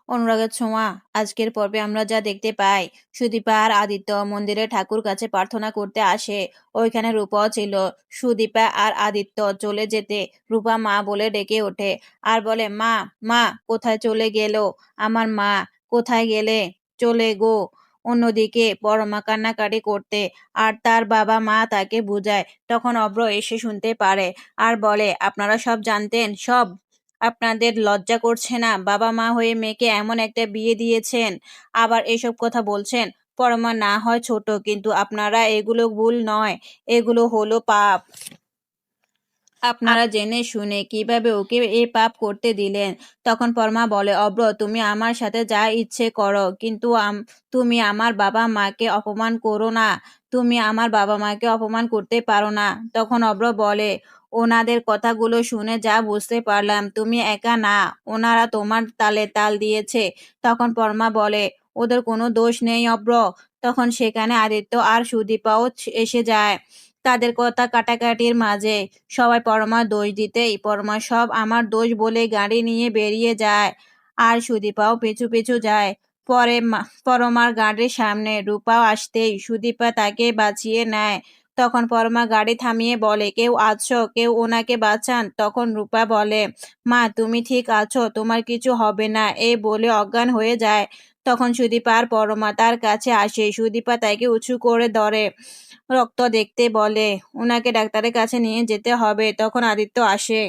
অনুরাগের ছোঁয়া। আজকের পর্বে আমরা যা দেখতে পাই, সুদীপা আর আদিত্য মন্দিরে ঠাকুর কাছে প্রার্থনা করতে আসে। ওইখানে রূপাও ছিল। সুদীপা আর আদিত্য চলে যেতে রূপা মা বলে ডেকে ওঠে আর বলে, মা, মা, কোথায় চলে গেল আমার মা? কোথায় গেলে? চলে গো। অন্যদিকে পরমা কান্নাকাটি করতে আর তার বাবা মা তাকে বুঝায়। তখন অভ্র এসে শুনতে পারে আর বলে, আপনারা সব জানতেন? সব? আপনাদের লজ্জা করছে না? বাবা মা হয়ে মেয়েকে এমন একটা বিয়ে দিয়েছেন, আবার এসব কথা বলছেন? পরমা না হয় ছোট, কিন্তু আপনারা এগুলো ভুল নয়, এগুলো হলো পাপ। আপনারা জেনে শুনে কিভাবে ওকে এ পাপ করতে দিলেন? তখন পরমা বলে, অব্র, তুমি আমার সাথে যা ইচ্ছে করো, কিন্তু তুমি আমার বাবা মাকে অপমান করো না। তুমি আমার বাবা মাকে অপমান করতে পারো না। তখন অব্র বলে, ওনাদের কথাগুলো শুনে যা বুঝতে পারলাম, তুমি একা না, ওনারা তোমার তালে তাল দিয়েছে। তখন পরমা বলে, ওদের কোনো দোষ নেই অব্র। তখন সেখানে আদিত্য আর সুদীপাও এসে যায়। তাদের কথা কাটাকাটির মাঝে সবাই পরমার দোষ দিতেই পরমা সব আমার দোষ বলে গাড়ি নিয়ে বেরিয়ে যায়। আর সুদীপাও পিছু পিছু যায়। পরে পরমার গাড়ির সামনে রূপাও আসতেই সুদীপা তাকে বাঁচিয়ে নেয়। তখন পরমা গাড়ি থামিয়ে বলে, কেউ আছো? কেউ ওনাকে বাঁচান। তখন রূপা বলে, মা, তুমি ঠিক আছো? তোমার কিছু হবে না, এই বলে অজ্ঞান হয়ে যায়। তখন সুদীপা আর পরমা তার কাছে আসে। সুদীপা তাকে উঁচু করে ধরে, রক্ত দেখতে বলে ওনাকে ডাক্তারের কাছে নিয়ে যেতে হবে। তখন আদিত্য আসে।